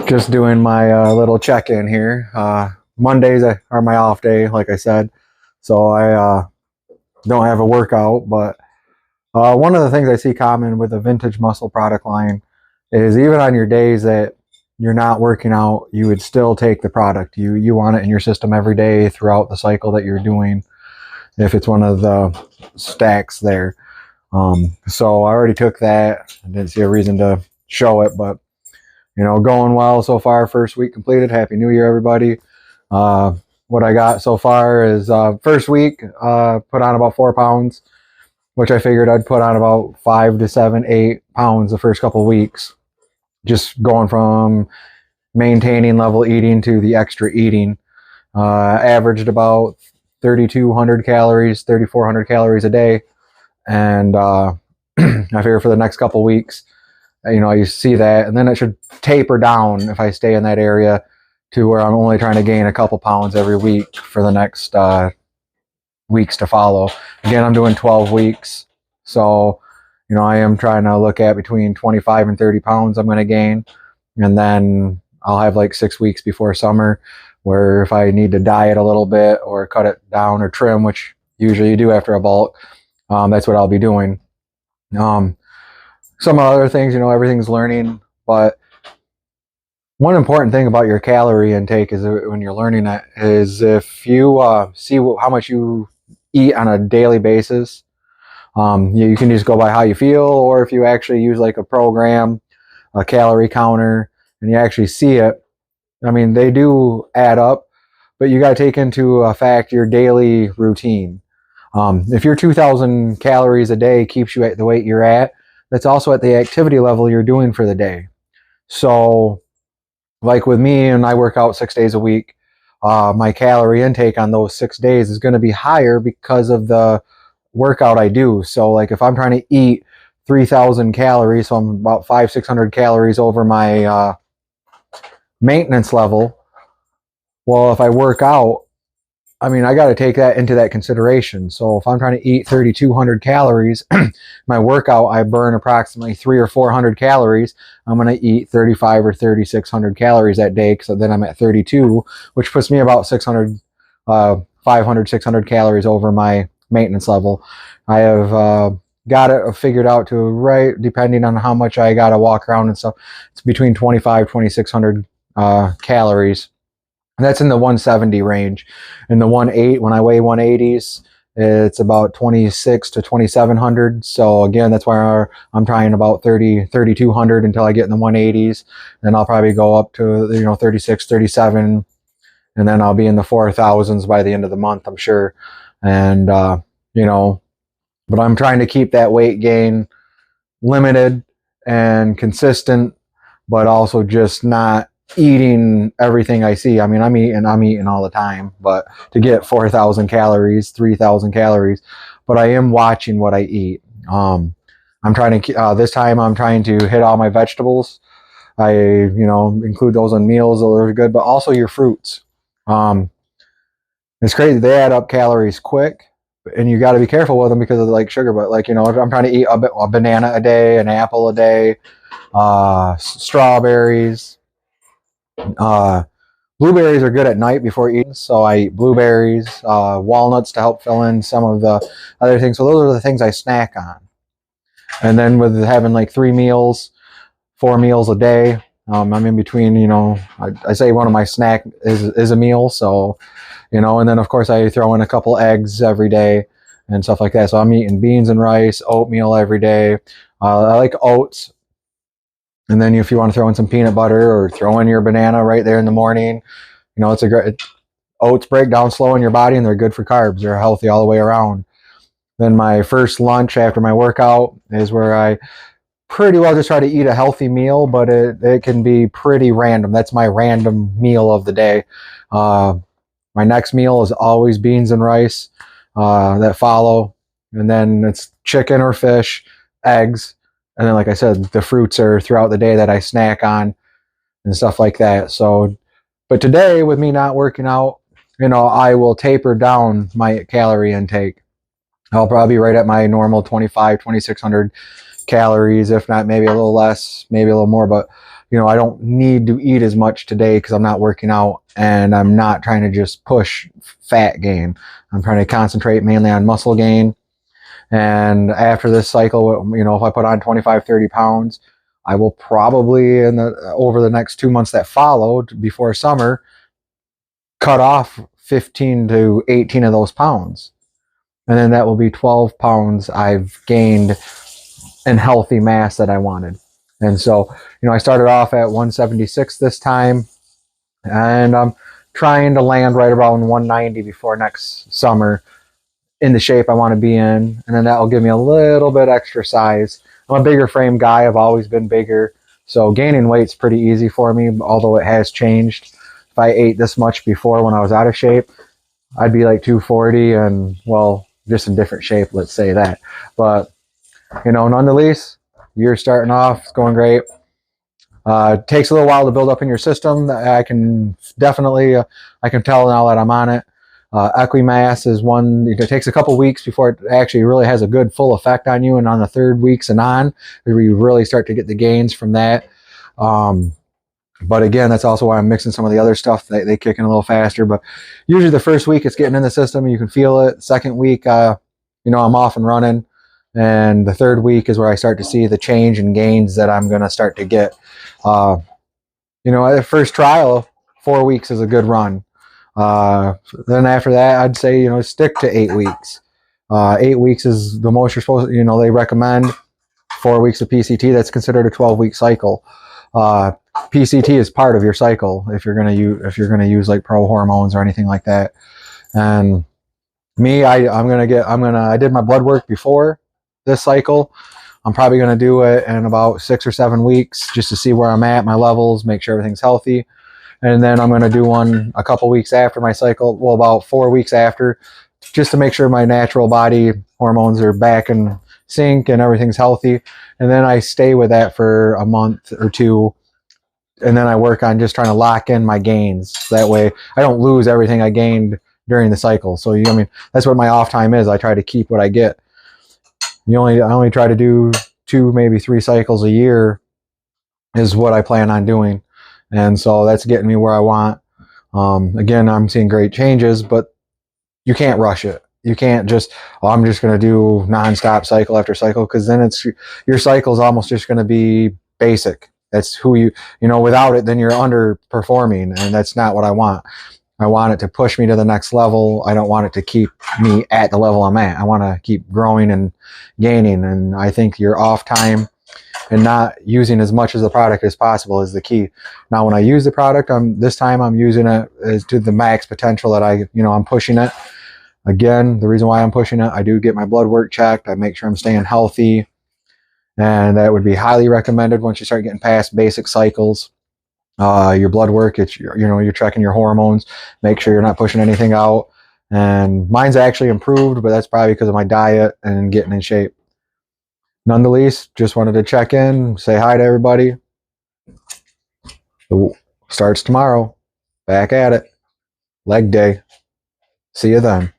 Just doing my little check-in here. Mondays are my off day, like I said, so I don't have a workout. But one of the things I see common with the Vintage Muscle product line is even on your days that you're not working out, you would still take the product. You want it in your system every day throughout the cycle that you're doing, if it's one of the stacks there. So I already took that. I didn't see a reason to show it, but going well so far. First week completed. Happy New Year, everybody. What I got so far is first week, put on about 4 pounds, which I figured I'd put on about 5 to 7, 8 pounds the first couple weeks. Just going from maintaining level eating to the extra eating. Averaged about 3,200 calories, 3,400 calories a day. And I figure for the next couple weeks, you see that, and then it should taper down if I stay in that area to where I'm only trying to gain a couple pounds every week for the next weeks to follow. Again, I'm doing 12 weeks, so I am trying to look at between 25 and 30 pounds I'm going to gain, and then I'll have like 6 weeks before summer where if I need to diet a little bit or cut it down or trim, which usually you do after a bulk, that's what I'll be doing. Some other things, everything's learning, but one important thing about your calorie intake is when you're learning that is if you see how much you eat on a daily basis, you can just go by how you feel, or if you actually use like a program, a calorie counter, and you actually see it, I mean, they do add up, but you got to take into fact your daily routine. If your 2,000 calories a day keeps you at the weight you're at, that's also at the activity level you're doing for the day. So like with me, and I work out 6 days a week, my calorie intake on those 6 days is going to be higher because of the workout I do. So like if I'm trying to eat 3,000 calories, so I'm about 500-600 calories over my maintenance level. Well, if I work out, I mean, I got to take that into that consideration. So if I'm trying to eat 3,200 calories, my workout, I burn approximately 300 or 400 calories. I'm going to eat 35 or 3,600 calories that day, because then I'm at 32, which puts me about 500, 600 calories over my maintenance level. I have got it figured out to, right, depending on how much I got to walk around and stuff, it's between 2,600 calories. And that's in the 170 range. In the 180, when I weigh 180s, it's about 26 to 2,700. So again, that's why I'm trying about 3,200 until I get in the 180s. Then I'll probably go up to 36, 37, and then I'll be in the 4,000s by the end of the month, I'm sure. And but I'm trying to keep that weight gain limited and consistent, but also just not eating everything I see. I mean, I'm eating all the time, but to get 4,000 calories, 3,000 calories, but I am watching what I eat. I'm trying to, this time I'm trying to hit all my vegetables. I, include those in meals, those are good, but also your fruits. It's crazy. They add up calories quick, and you got to be careful with them because of like sugar, but like, I'm trying to eat a banana a day, an apple a day, strawberries, blueberries are good at night before eating, so I eat blueberries, walnuts to help fill in some of the other things. So those are the things I snack on. And then with having like 4 meals a day, I'm in between. I say one of my snack is a meal, so and then of course I throw in a couple eggs every day and stuff like that. So I'm eating beans and rice, oatmeal every day. I like oats. And then if you want to throw in some peanut butter or throw in your banana right there in the morning, it's a great, oats break down slow in your body and they're good for carbs. They're healthy all the way around. Then my first lunch after my workout is where I pretty well just try to eat a healthy meal, but it can be pretty random. That's my random meal of the day. My next meal is always beans and rice that follow. And then it's chicken or fish, eggs. And then, like I said, the fruits are throughout the day that I snack on and stuff like that. So, but today with me not working out, I will taper down my calorie intake. I'll probably be right at my normal 2,600 calories, if not maybe a little less, maybe a little more. But, I don't need to eat as much today because I'm not working out, and I'm not trying to just push fat gain. I'm trying to concentrate mainly on muscle gain. And after this cycle, if I put on 25, 30 pounds, I will probably over the next 2 months that followed before summer, cut off 15 to 18 of those pounds. And then that will be 12 pounds I've gained in healthy mass that I wanted. And so, I started off at 176 this time, and I'm trying to land right around 190 before next summer in the shape I want to be in. And then that will give me a little bit extra size. I'm a bigger frame guy. I've always been bigger. So gaining weight's pretty easy for me, although it has changed. If I ate this much before when I was out of shape, I'd be like 240 and, well, just in different shape, let's say that. But, nonetheless, you're starting off, it's going great. It takes a little while to build up in your system. I can definitely, I can tell now that I'm on it. Equimass is one, it takes a couple weeks before it actually really has a good full effect on you. And on the 3rd weeks and on, we really start to get the gains from that. But again, that's also why I'm mixing some of the other stuff. They kick in a little faster. But usually the first week it's getting in the system. You can feel it. Second week, I'm off and running. And the 3rd week is where I start to see the change and gains that I'm going to start to get. At the first trial, 4 weeks is a good run. Then after that, I'd say, stick to 8 weeks. 8 weeks is the most you're supposed to, they recommend 4 weeks of PCT. That's considered a 12-week cycle. PCT is part of your cycle if you're going to use like pro hormones or anything like that. And me, I did my blood work before this cycle. I'm probably going to do it in about 6 or 7 weeks just to see where I'm at, my levels, make sure everything's healthy. And then I'm going to do one a couple weeks after my cycle, well, about 4 weeks after, just to make sure my natural body hormones are back in sync and everything's healthy. And then I stay with that for a month or two. And then I work on just trying to lock in my gains. That way I don't lose everything I gained during the cycle. So, that's what my off time is. I try to keep what I get. I only try to do 2, maybe 3 cycles a year is what I plan on doing. And so that's getting me where I want. Again, I'm seeing great changes, but you can't rush it. You can't just, I'm just going to do nonstop cycle after cycle, because then your cycle is almost just going to be basic. That's who without it, then you're underperforming, and that's not what I want. I want it to push me to the next level. I don't want it to keep me at the level I'm at. I want to keep growing and gaining, and I think your off time and not using as much of the product as possible is the key. Now, when I use the product, this time I'm using it as to the max potential that I'm pushing it. Again, the reason why I'm pushing it, I do get my blood work checked. I make sure I'm staying healthy, and that would be highly recommended once you start getting past basic cycles. Your blood work, you're checking your hormones, make sure you're not pushing anything out. And mine's actually improved, but that's probably because of my diet and getting in shape. Nonetheless, just wanted to check in, say hi to everybody. Starts tomorrow. Back at it. Leg day. See you then.